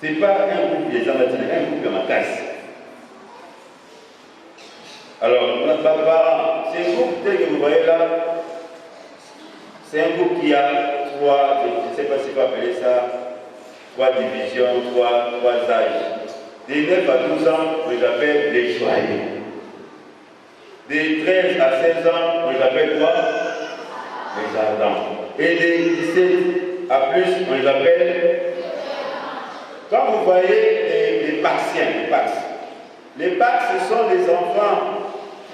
Ce n'est pas un groupe des amateurs, un groupe de ma casse. Alors, notre parent, c'est un groupe tel que vous voyez là, c'est un groupe qui a trois, je ne sais pas si vous appelez ça, trois divisions, trois âges. De 9 à 12 ans, on les appelle les joyeux. De 13 à 16 ans, on les appelle quoi? Les ardents. Et de 17 à plus, on les appelle. Quand vous voyez les Paxiens, les Pax, ce sont des enfants,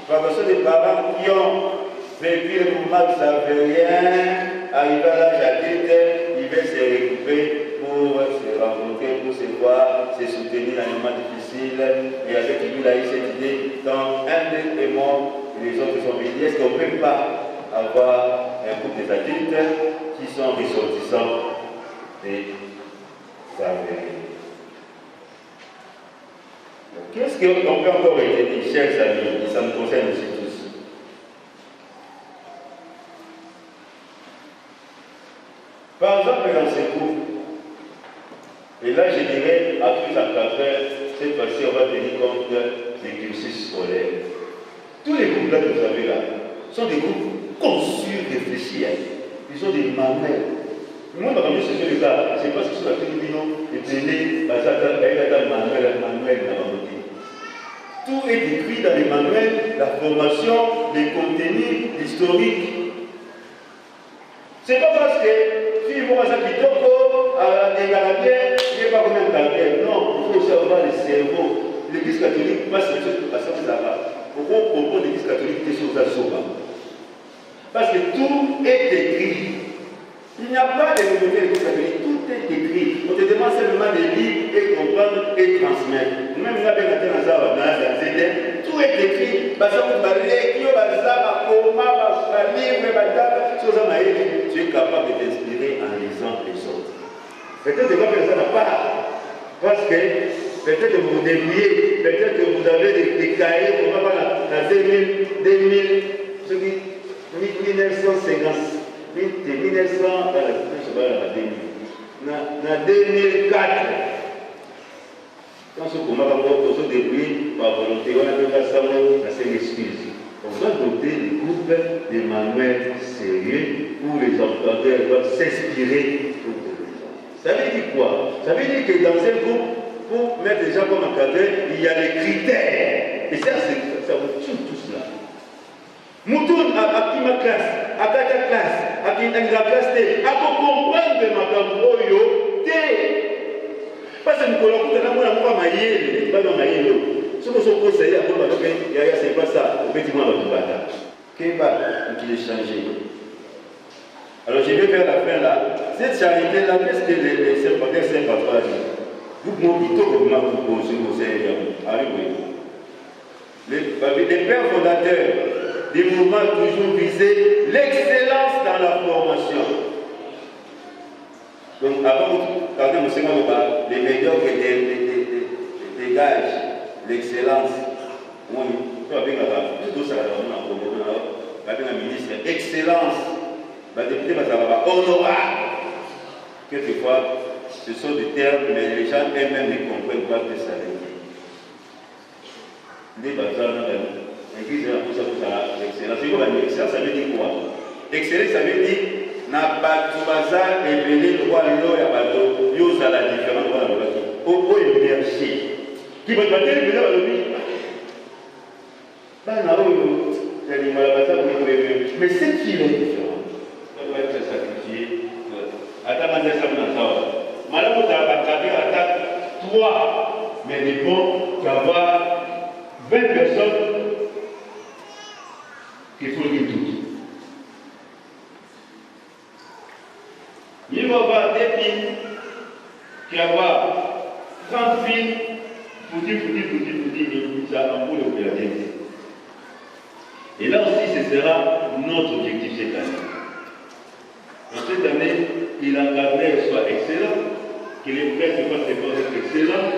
ce sont des parents qui ont vécu le mouvement de Saint-Vérien, arrivé à l'âge adulte, ils veulent se regrouper pour se rencontrer, pour se voir, se soutenir dans les moments difficiles. Et avec lui, il a eu cette idée, quand un d'eux est mort, les autres sont venus. Est-ce qu'on ne peut pas avoir un groupe des adultes qui sont ressortissants des Saint-Vérien? Qu'est-ce qu'on peut encore retenir, chers amis, et ça nous concerne aussi tous? Par exemple, dans ces groupes, et là je dirais, à plus encadrer, cette fois-ci on va tenir compte des cursus scolaires. Tous les groupes là que vous avez là sont des groupes conçus, réfléchis. Ils sont des manuels. Moi, quand je suis le cas, c'est parce que sur la télévision, et télé, manuel. Tout est écrit dans les manuels, la formation, les contenus, l'historique. C'est pas parce que si vous voyez ça qui tombe à des caractères, il n'y a pas combien de caractères. Non, il faut aussi avoir le cerveau. L'Église catholique, pas c'est chose parce que ça va. Pourquoi on propose l'Église catholique des choses à soi? Parce que tout est écrit. Il n'y a pas de nouveauté de l'Église catholique, tout est écrit. On te demande simplement de lire et comprendre et transmettre. Même là, tout est écrit. Tu es capable de t'inspirer en lisant les autres. Peut-être que ça n'a pas. Parce que peut-être que vous vous débrouillez, peut-être que vous avez des cahiers, on va voir dans 2004, quand ce combat va se débrouiller par volonté, on a fait ça, on a fait l'excuse. On doit doter les groupes des manuels sérieux où les employeurs doivent s'inspirer. Ça veut dire quoi? Ça veut dire que dans un groupe, pour mettre des gens comme encadreurs, il y a les critères. Et ça vous tue tout cela. Moutoun à qui ma classe, à ta classe, à qui ta classe, à comprendre de ma camboyo, parce que nous collons tout à l'heure, on va mailler, pas dans mailler. Ce que je conseille à moi, c'est pas ça, au petit moment de bataille. Qu'est-ce qu'il est changé? Alors je vais faire la fin là. Cette charité-là, qu'est-ce que les sympathiques sympathiques vous m'avez plutôt que vous m'avez proposé au Seigneur. Les pères fondateurs du mouvement toujours visé l'excellence dans la formation. Donc avant, quand même, les médiocres dégagent l'excellence. On peut avec tout ça, on a ministre, excellence. Les députés vont honorable. Quelquefois, ce sont des termes, mais les gens eux-mêmes ne comprennent pas que ça veut dire. Les bazars, l'église, l'excellence. Excellence, ça veut dire quoi? Excellence, ça veut dire n'a pas tout bazar et venir le roi l'eau et à bateau. Il y a la différence dans le bateau. Au énergie. Qui va te battre le meilleur à l'objet? Mais c'est qui est différent? On doit être sacrifié. Madame, vous avez attaque 3, mais il faut qu'avoir 20 personnes qu'il faut dire toutes. Il va y avoir des filles qui vont avoir 30 filles pour dire, ça en pour le regarder. Et là aussi, ce sera notre objectif cette année. Donc cette année, que l'encadreur soit excellent, que les frères se fassent des choses excellents,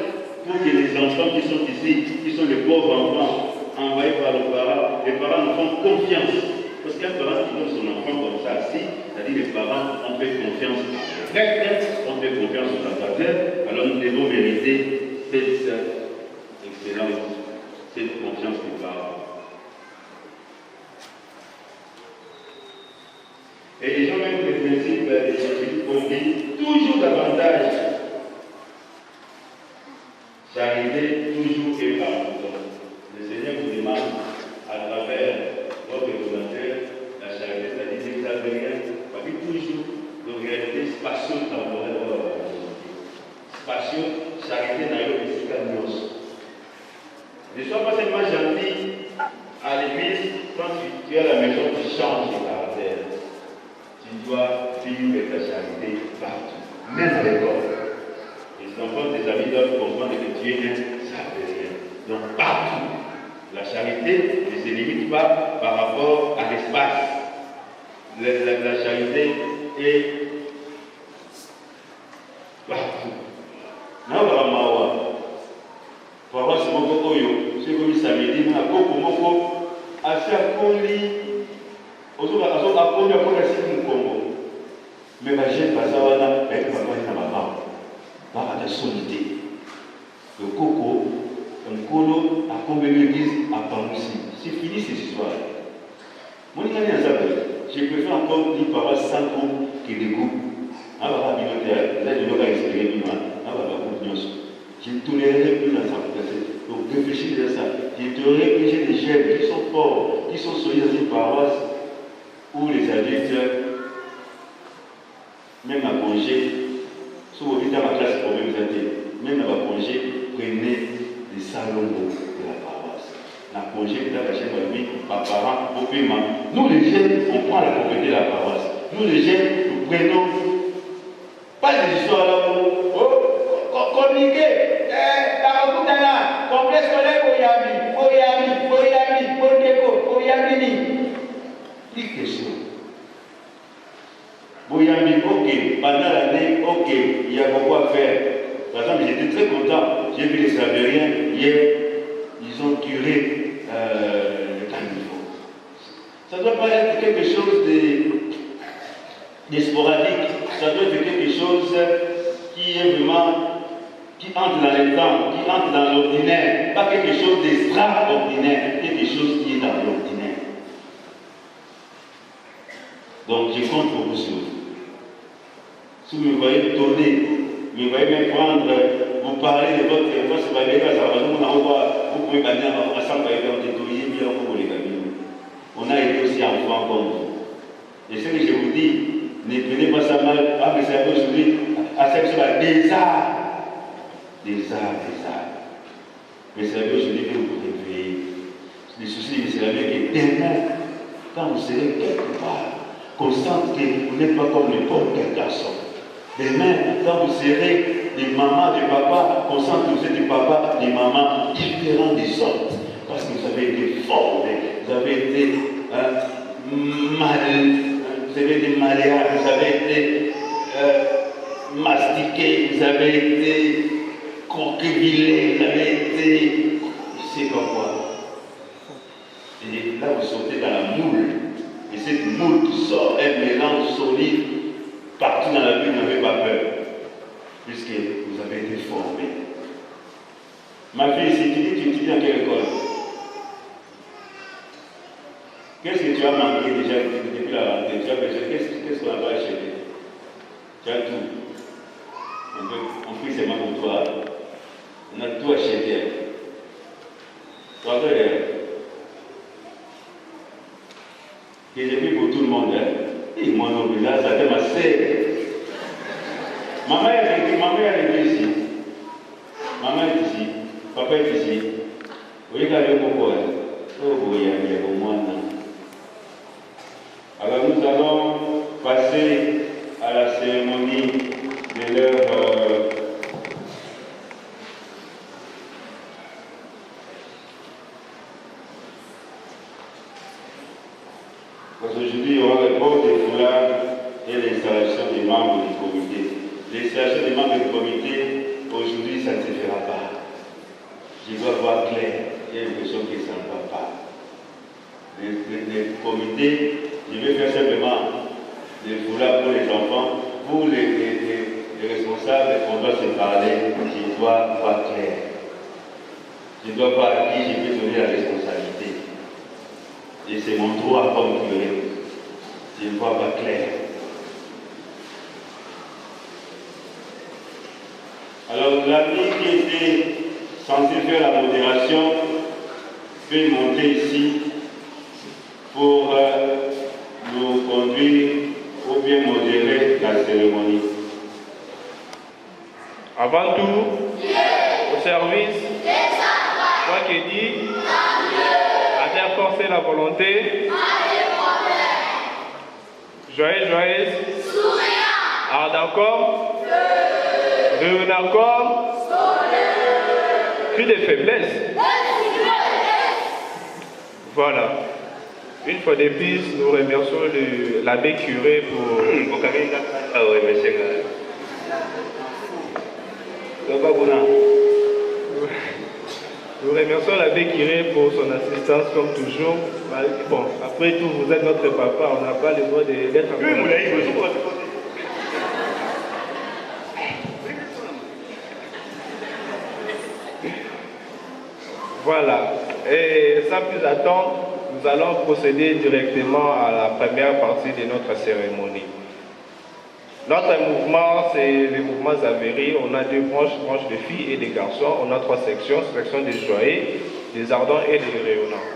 pour que les enfants qui sont ici, qui sont les pauvres enfants envoyés par les parents nous font confiance. Parce qu'un parent qui donne son enfant comme ça, si, c'est-à-dire les parents ont fait confiance en eux. prêtres ont fait confiance au Sacré, alors nous devons mériter cette excellence, cette confiance des parents. Et ils ont même le principe des Jésus qu'on dit toujours davantage. Charité toujours et partout. Le Seigneur vous demande à travers votre commentaire la charité, c'est-à-dire que vous n'avez rien, parce que toujours de réalité spatio-temporelle. Spatio-charité n'a pas de caminos. Ne sois pas seulement gentil à l'église quand tu es à la maison, tu changes de caractère. Tu dois vivre ta charité partout, même à l'école. Les enfants, tes amis doivent comprendre que tu es un Saint-Père. Donc partout, la charité ne se limite pas par rapport à l'espace. La charité est partout. Parfois, c'est mon coco, c'est comme samedi, mais à coco, moko, à faire colis, aux autres, à colis, à colis, c'est mon Congo. Mais ma jeune Bazawana, elle va pas être maman. Par la solité. Le coco, un colo, a combien l'église à Parousi. C'est fini cette histoire. Mon ami je préfère encore dire parole sans coup que des goûts. Ah, bah, binotaire, là, je ne vais pas expliquer, ah, bah, je ne tolérerai plus dans sa place. Donc, réfléchissez à ça. Je tolérerai plus des jeunes qui sont forts, qui sont solides dans une paroisse où les adultes, même à congé, si vous vivez dans ma classe pour même même à congé, prenez les salons de la paroisse. La congé, dans la chaîne de vie, par parents, au paiement. Nous, les jeunes, on prend la propriété de la paroisse. Nous, les jeunes, nous prenons pas des histoires là où communiquer. La Rakutana, complexe scolaire Oyami, Podeko, Oyamini. Plus question. Boyambi, ok, pendant l'année, ok, il y a beaucoup à faire. Par exemple, j'étais très content, j'ai vu les Savériens hier, ils ont curé le caniveau. Ça ne doit pas être quelque chose de sporadique, ça doit être quelque chose qui est vraiment, qui entre dans le temps, qui entre dans l'ordinaire, pas quelque chose d'extraordinaire, quelque chose qui est dans l'ordinaire. Donc je compte beaucoup sur vous. Si vous me voyez tourner, vous me voyez même prendre, vous parlez de votre force, vous pouvez gagner ensemble avec votre étoile, bien pour les gamins. On a été aussi enfants comme vous. Et ce que je vous dis, ne prenez pas ça mal, mais c'est un peu aujourd'hui, à cette chose des arts. Des arts. Mais c'est un peu aujourd'hui que vous vous réveillez. Les soucis, c'est la vie que demain, quand vous serez quelque part, constate que vous n'êtes pas comme n'importe quel garçon. Demain, quand vous serez des mamans, des papas, constate que vous êtes des papas, des mamans différents des autres. Parce que vous avez été formés, vous avez été vous avez été malléables, vous avez été mastiqués, vous avez été croquevillés, vous avez été. Je ne sais pas quoi. Et là, vous sortez dans la moule. Et cette moule qui sort, un mélange solide, partout dans la vie, vous n'avez pas peur, puisque vous avez été formé. Ma fille, si tu dis, tu étudies dans quelle école? Qu'est-ce que tu as manqué déjà depuis la rentrée? Tu as besoin, qu'est-ce qu'on a pas acheté? Tu as tout. On prie seulement pour toi. On a tout acheté. Toi, que j'ai pris pour tout le monde. Et moi non plus, là, ça fait ma sœur. Maman est ici. Maman est ici. Papa est ici. Vous voyez qu'elle est beaucoup. Oh, oui, il y a au moins. Alors nous allons passer à la cérémonie de leur aujourd'hui, il y aura le port des foulards et l'installation des membres du comité. L'installation des membres du comité, aujourd'hui, ça ne se fera pas. Je dois voir clair. J'ai l'impression que ça ne va pas. Le comité, je vais faire simplement des foulards pour les enfants, pour les se parler, je dois voir clair. Je dois voir à qui je peux donner la responsabilité. Et c'est mon droit comme curé. Je ne vois pas clair. Alors l'ami qui était censé faire la modération peut monter ici pour nous conduire ou bien modérer la cérémonie. Avant tout, au service, moi qui dis, à faire forcer la volonté, joyeuse, ardent comme, revenant comme, cri de faiblesse. Voilà. Une fois de plus, nous remercions l'abbé curé pour... Ah oui, monsieur. Nous remercions l'abbé curé pour son assistance comme toujours. Bon, après tout, vous êtes notre papa, on n'a pas le droit d'être en train. Voilà. Et sans plus attendre, nous allons procéder directement à la première partie de notre cérémonie. Notre mouvement, c'est les mouvements avérés. On a deux branches de filles et des garçons. On a trois sections, section des joyeux, des ardents et des rayonnants.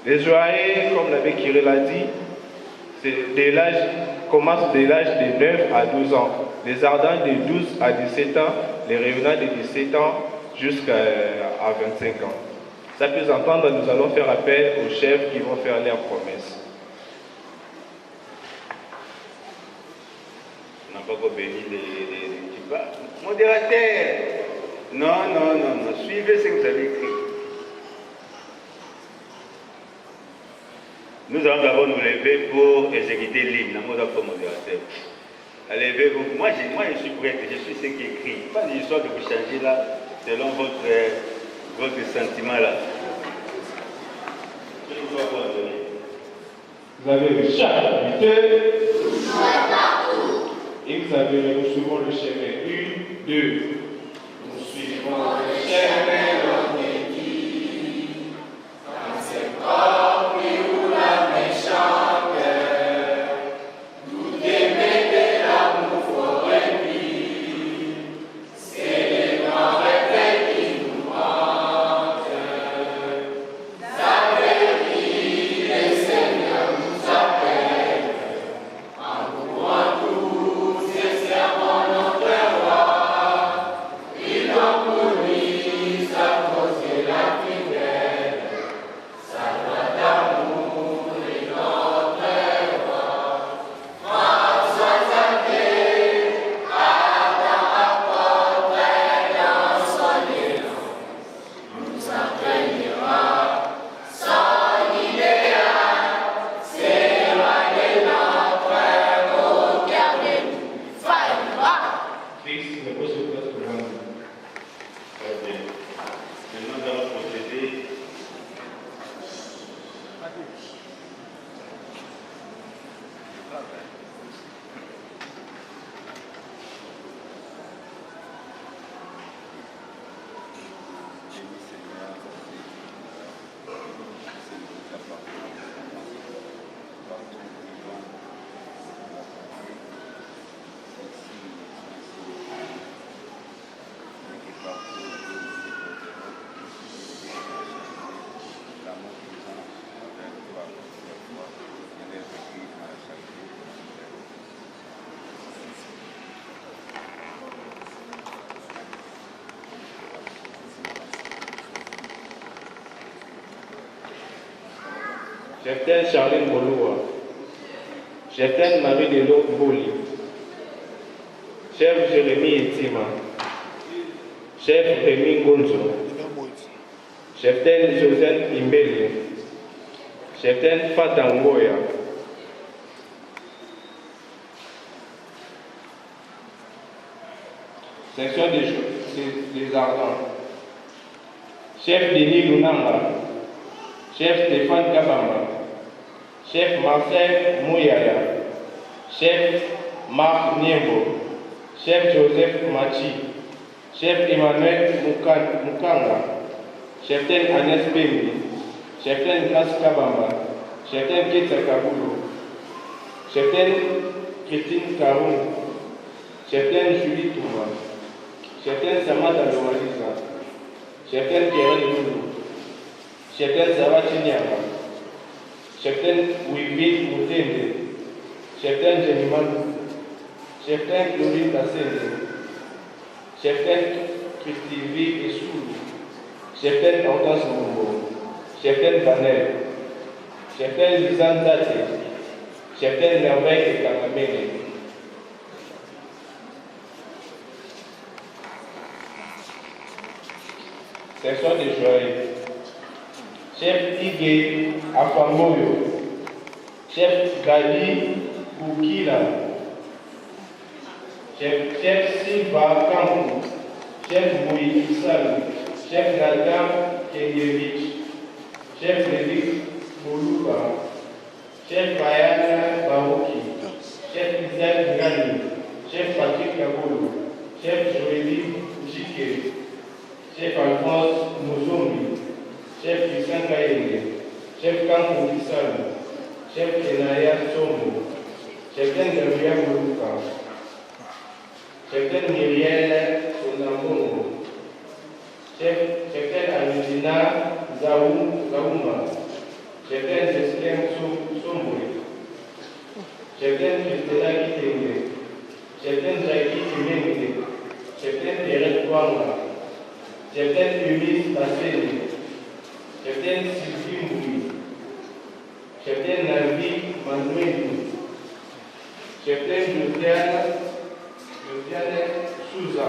Les joyeux, comme l'abbé Kiré l'a dit, commencent dès l'âge de 9 à 12 ans. Les ardents de 12 à 17 ans, les rayonnants de 17 ans jusqu'à 25 ans. Ça peut entendre, nous allons faire appel aux chefs qui vont faire leurs promesses. On n'a pas béni les kibas. Modérateur. Non. Suivez ce que vous avez écrit. Nous allons d'abord nous lever pour exécuter l'hymne. Nous avons modérateur. Levez-vous. Moi, je suis prêt. Je suis ce qui est écrit. Pas d'histoire de vous changer là, selon votre sentiment là. Vous avez le chapitre et vous avez nous suivons le chemin 1, 2. Nous suivons le chemin dans les vies, dans ces corps où la méchante, nous aimer de l'amour fort rempli, c'est les grands rêves qui nous hantent. Sa vie, le Seigneur nous appelle, en courant tous et servant notre roi, il en pourrit sa cause et la fidèle, sa loi d'amour et notre roi. François Xavier, Adam apporte dans son élan, nous imprégnera son idéal, sera de notre au cœur de nous. Christ ne peut se faire pour nous. Très bien. Maintenant, nous allons procéder. Cheftaine Charline Moloua, Cheftaine Marie Delo Mboli, Chef Jérémy Etima, Chef Rémi Ngonzo, Cheftaine Joseph Imbele, Cheftaine Fatangoya, Section des Ardents, Chef Denis Lunanga, Chef Stéphane Kabamba, Chef Marcel Mouyaya, Chef Marc Niembo, Chef Joseph Machi, Chef Emmanuel Mukanga, Cheftaine Agnès Pembi, Cheftaine Grace Kabamba, Cheftaine Ketsa Kabulo, Cheftaine Christine Karoun, Cheftaine Julie Touma, Cheftaine Samantha Lomaliza, Cheftaine Pierre Loulou, Cheftaine Sarah Chinyama, Cheftaine Wivine Moutende, Cheftaine Jemima Lou, Cheftaine Claudine Kassende, Cheftaine Christivie Essoulou, Cheftaine Hortense Mumbo, Cheftaine Vanel, Cheftaine Lisanne Tate, Cheftaine Merveille et Kakamene. Section de joaillier. Chef Ige Afamoyo, Chef Gali Koukila, Chef Silva Kampu, Chef Moui Issalu, Chef Nadam Kengevich, Chef Lévic Moluka, Chef Bayana Barouki, Chef Isaac Gani, Chef Patrick Kabolo, Chef Joélie Jike, Chef Alphonse Mozombi, Chef Christian Kayenge, Chef Kampu Issalu, Chef Kenaya Somo, Cheftaine Gabriel Moluka, Cheftaine Myriel Sonamongo, Cheftaine Aludina Zaouma, Cheftaine Jesselem Somboy, Cheftaine Christina Kitenge, Cheftaine Jackie Timenge, Cheftaine Derek Kwanga, Cheftaine Eunice Tasseli, Cheftaine Sylvie Moui, Cheftaine Navi Manuel, Cheftaine Josiane Souza,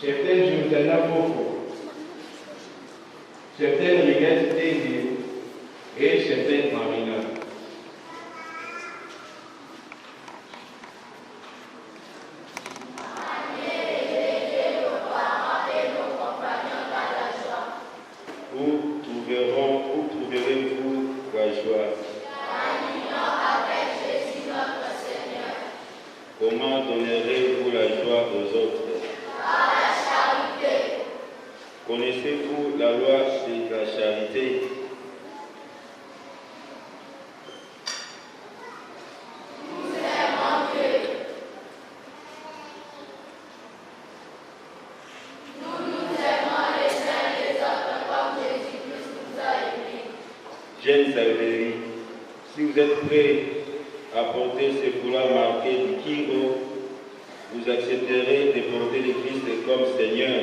Cheftaine Josiana Fofo, Cheftaine Rigette Tengue et Cheftaine Marina. Où trouverez-vous la joie? Comment donnerez-vous la joie aux autres? Par la charité. Connaissez-vous la loi de la charité? Nous aimons Dieu. Nous aimons les uns les autres comme Jésus-Christ nous a aimés. Jeune Salvéry, si vous êtes prêts à porter ce foulard marqué du Kingo, vous accepterez de porter le Christ comme Seigneur.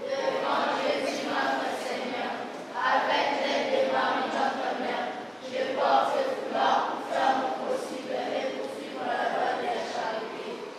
Devant Jésus notre Seigneur, avec l'aide de Marie notre Mère, je porte ce foulard pour faire mon possible et pour suivre la loi de la charité.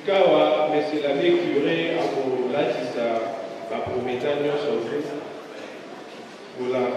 Sikawa, monsieur l'abbé curé, à vous latisa, la prométhanie sur Christ. Voilà.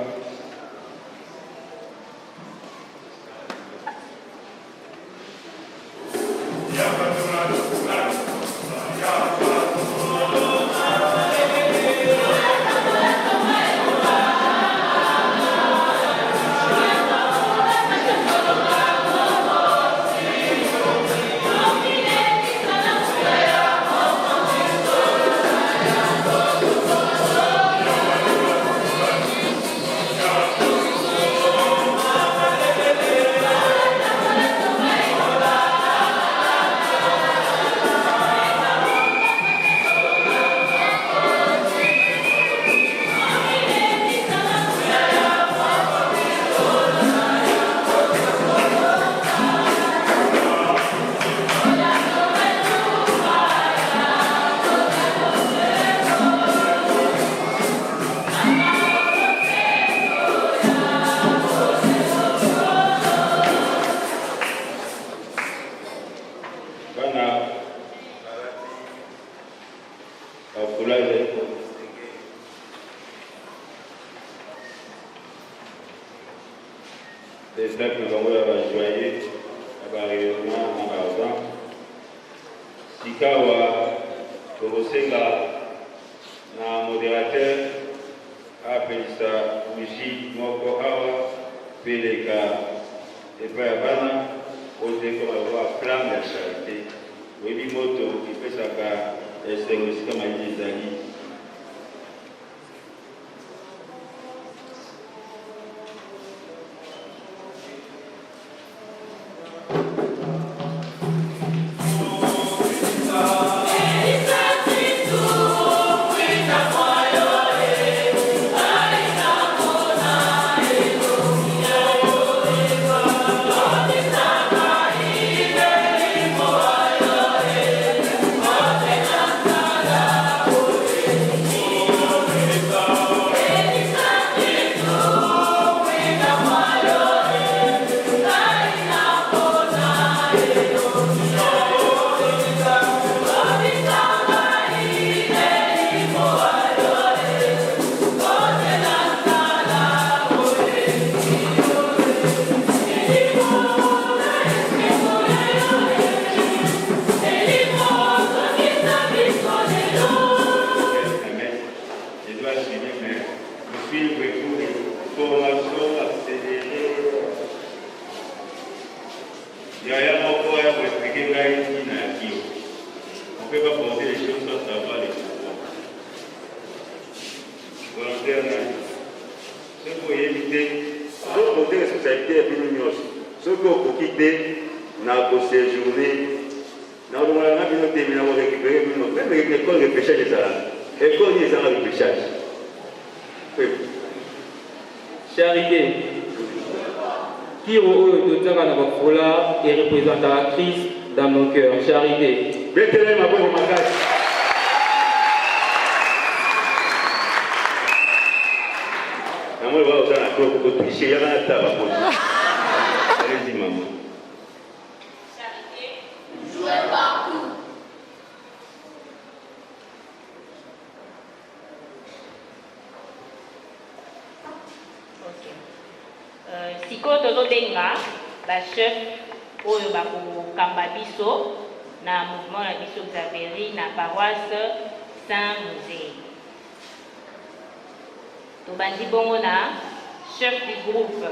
Les peuples vont avoir joyeux, avoir réellement en ardent. Sikawa, Tobosenga, na modérateur, appelle ça Uji Moko Awa, Peleka, et Payabana, osé comme avoir flamme de charité. Oui, moto, qui fait ça, c'est aussi comme un Isali. On ne peut pas porter les choses sans savoir les pouvoirs. Volontaire, ce qu'il faut éviter, il faut porter responsabilité à l'union. Ce qu'il faut quitter, on a séjourné, on a récupéré, même l'école de repêchage des salades. L'école des salades de repêchage. Charité. Kiro de Tsagana Bafola est représentatrice dans nos cœurs. Charité. Bethlehem a beau magage. Maman va aux gens pour tricher, il y a un tabac. Allez-y, maman. Charité, jouez partout. Siko tozobenga ba chef oyo bakokamba biso na mouvement na biso Xavéry na paroisse Saint-Musée. Tobandi bongo na chef du groupe,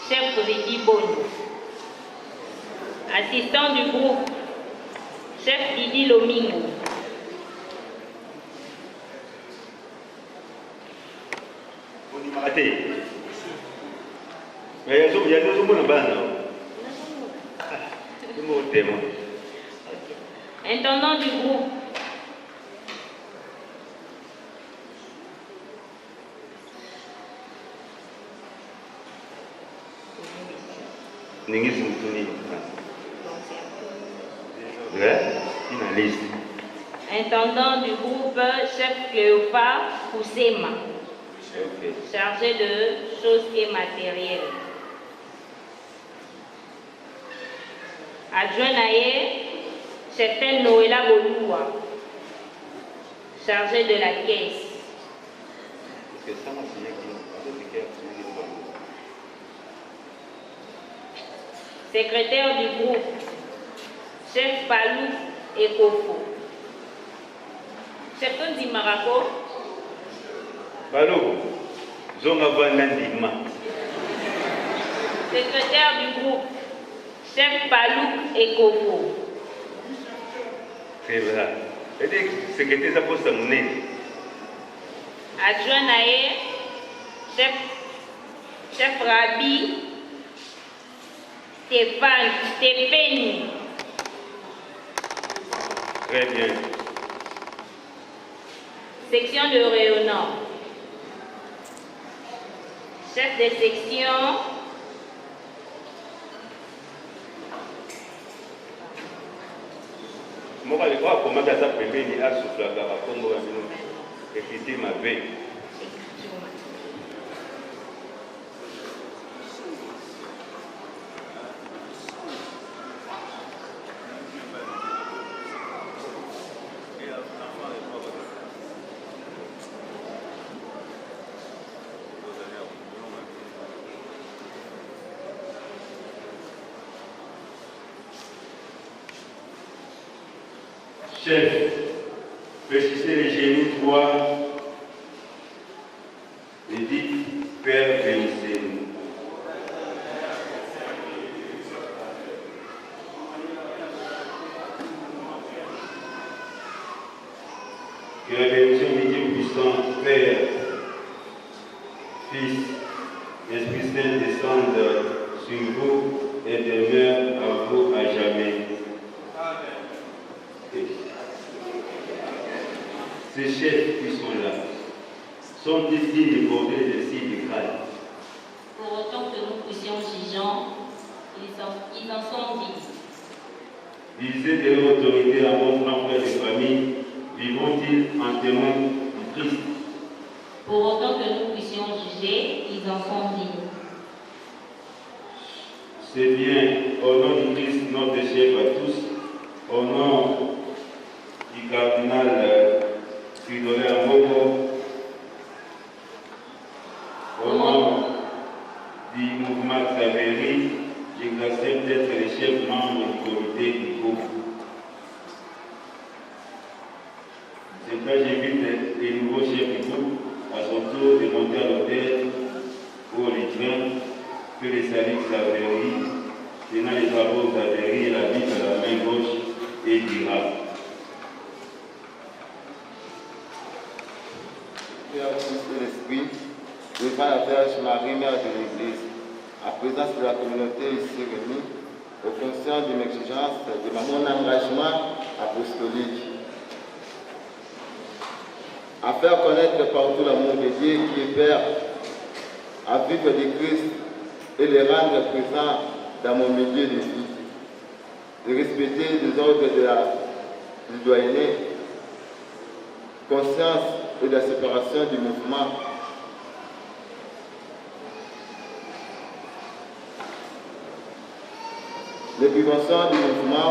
chef Frédéric Bono. Assistant du groupe, chef Didi Lomingo. Mais il y a des gens qui ont Intendant du groupe, intendant du groupe, chef Cléophas Poussema. Okay. Chargé de choses et matériels. Adjoint Naye, Chef Noëlla Boloua, chargé de la caisse. Secrétaire du groupe, chef Palou et Kofo. Chef Tondi Marako. Palou, Zonga Vandandima. Secrétaire du groupe, chef Palou et Kofo. C'est vrai. C'est secrétaire ça pose mon nez. Adjoint Naé, chef Rabi. Stéphanie. Très bien. Section de Réunion. Chef de section. Moi, je crois comment ça s'appelle, il a soufflé à la Congo, et puis ma veille. Chef, précisez les génies 3 et dites Père bénissez-nous. Que la bénédiction du Dieu puissant, Père, Fils, Esprit Saint descende sur vous et demeure à vous à jamais. Ces chefs qui sont là, sont-ils dignes de porter des signes de grâce? Pour autant que nous puissions juger, ils en sont dignes. Visés de leur autorité à vos grands frères de famille, vivront-ils en témoin du Christ? Pour autant que nous puissions juger, ils en sont dignes. C'est bien, au nom du Christ, notre chef à tous, au nom du cardinal Fridolin Amoko, au nom du mouvement Xavéry, j'accepte d'être le chef membre du comité du groupe. C'est pourquoi j'invite les nouveaux chefs du groupe à son tour de monter à l'hôtel pour les trains que les saluts Xavéry, tenant les travaux Xavéry et la vie à la main gauche et dira. Père, Fils et l'Esprit, devant la Vierge Marie, Mère de l'Église, à présence de la communauté ici réunie, au conscient de mes exigences, de mon engagement apostolique, à faire connaître partout l'amour de Dieu qui est Père, à vivre de Christ et le rendre présent dans mon milieu de vie, de respecter les ordres du doyenné, conscience et de la séparation du mouvement. Les préventions du mouvement,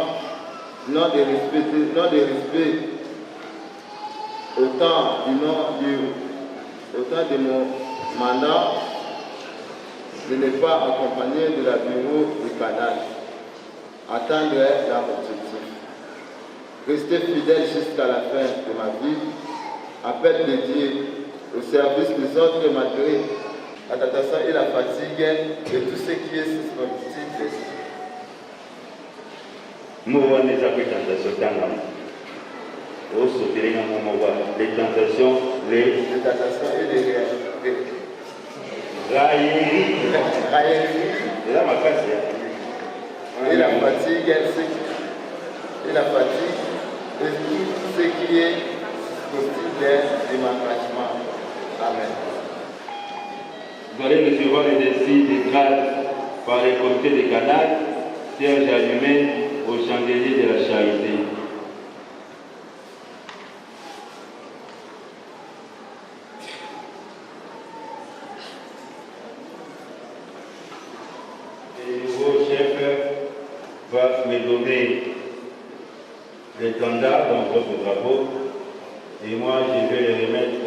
non de respect autant de mon mandat, de ne pas accompagner de la bureau du canal, atteindre leur objectif. Rester fidèle jusqu'à la fin de ma vie, appel de Dieu au service des autres malgré la tentation et la fatigue de tout ce qui est susceptible. Moi, les tentations, les tentations, Les tentations et les railleries, railleries là ma casse, et la fatigue et tout ce qui est possible de m'engagement. Amen. vous allez recevoir les décisions de grâce par les comités de canal, cierge allumé au chandelier de la charité. Le nouveau chef va me donner l'étendard dans votre drapeau. Et moi, je vais les remettre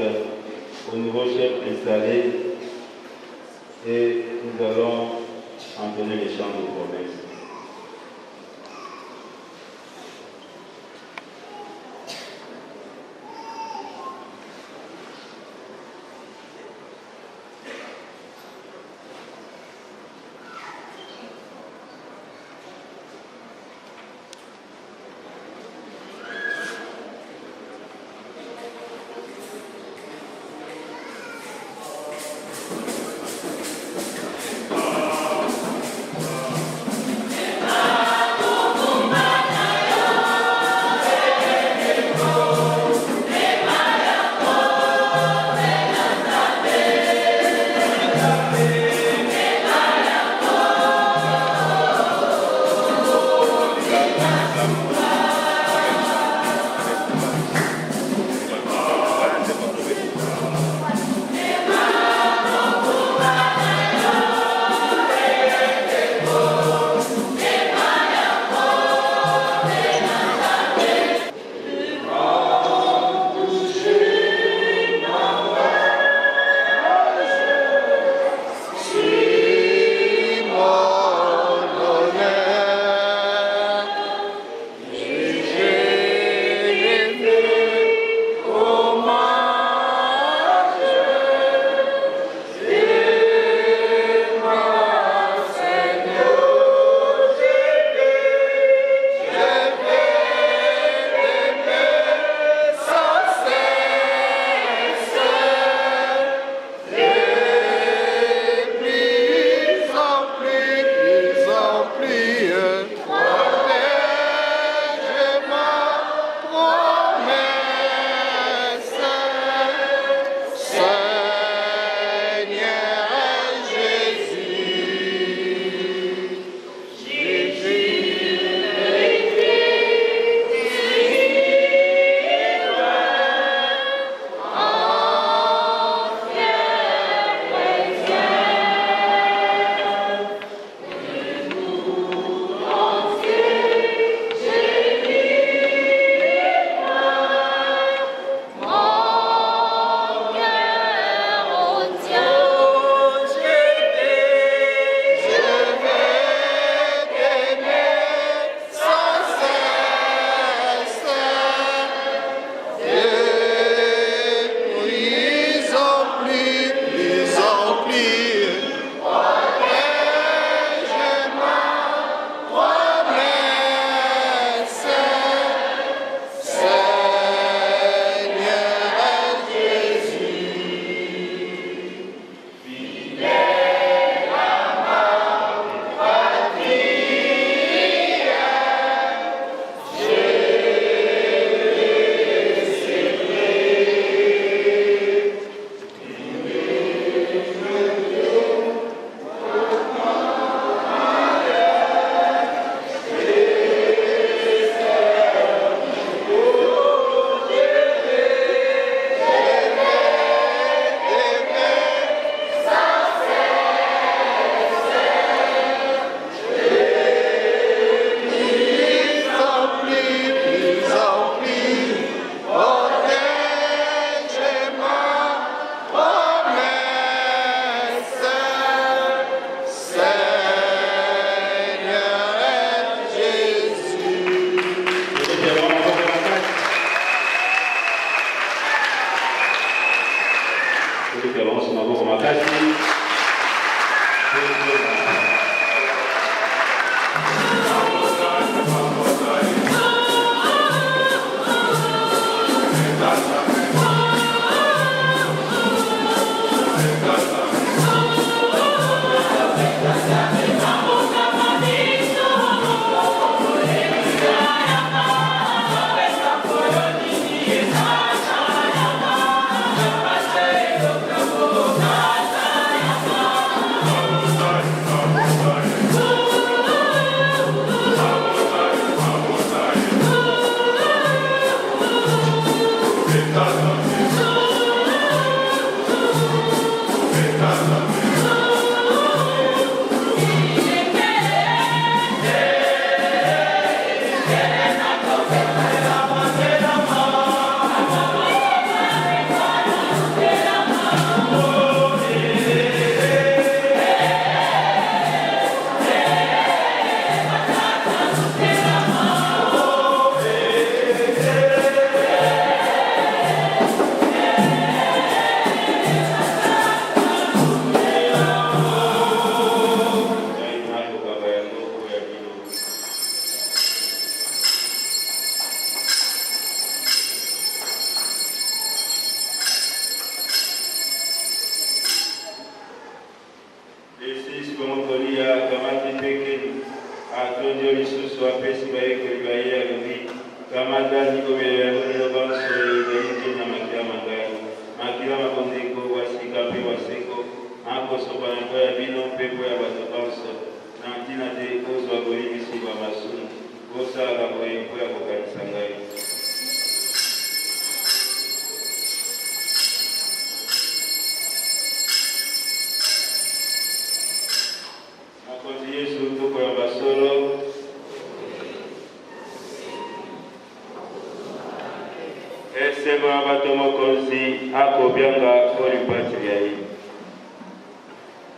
au nouveau chef installé. Et nous allons entonner les chants de promesse. Somotolia, Kamati Pekeni, Antonio Lisusu, Apesi Baeko, Ibaya, Rubi, Kamada, Nikomea, Banso, Kenya, Makia Mangai, Makia Mabondeko, Wasika, Pewaseko, Ako Sobanko, Bino, Pepo, Abatobanso, Nantina de Ozo, Gorisi, Babasun, Gosa, Gaboy, Poyakokai Sangai. Sema batomo konsi ako bianga kori patriai.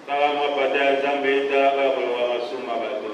Kala mapata zambeta kabolo wa masuma bato.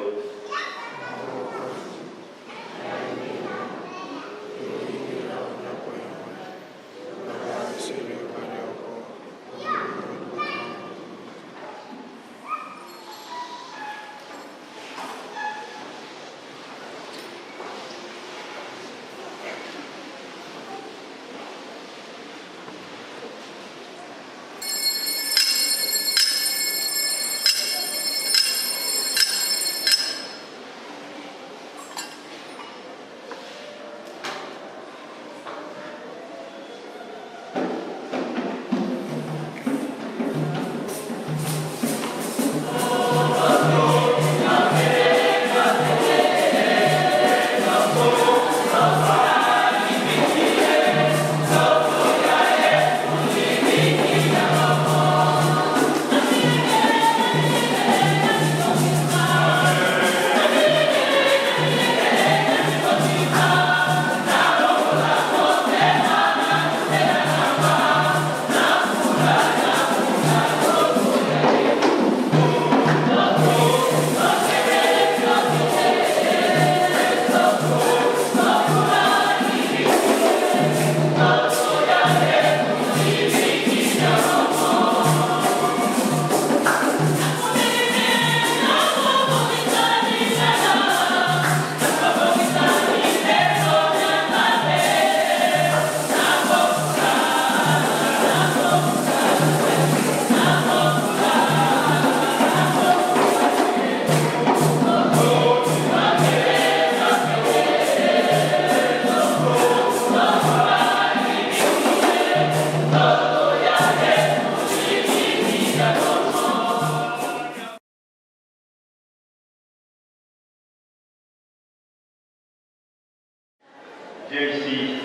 Jeshi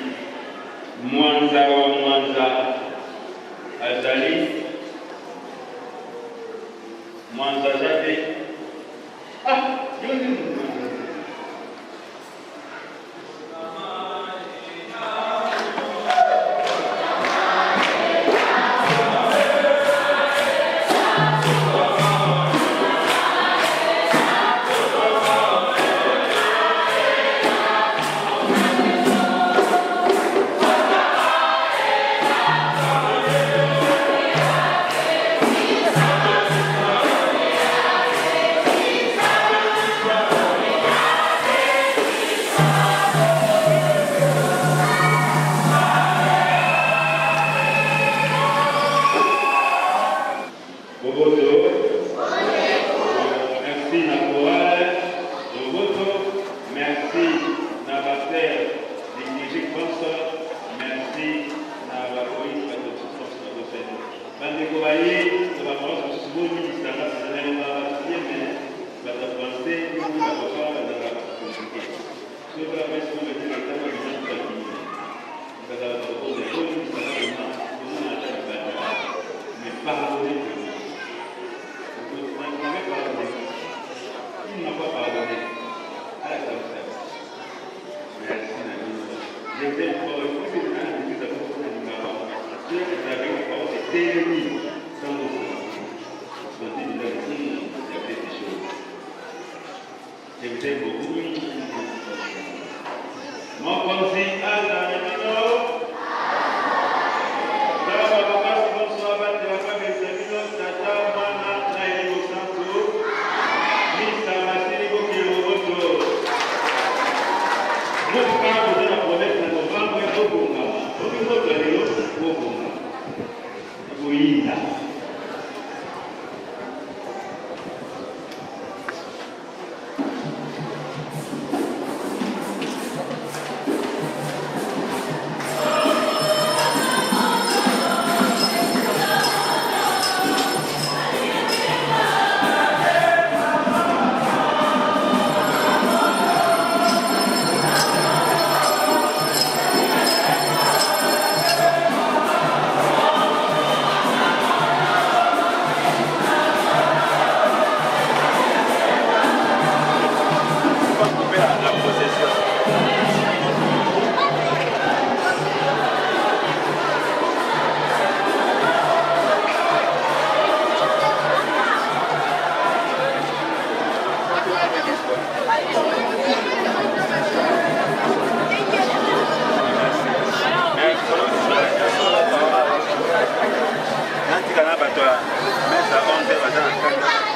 Mwanza wa Mwanza azali Mwanza jate Amen.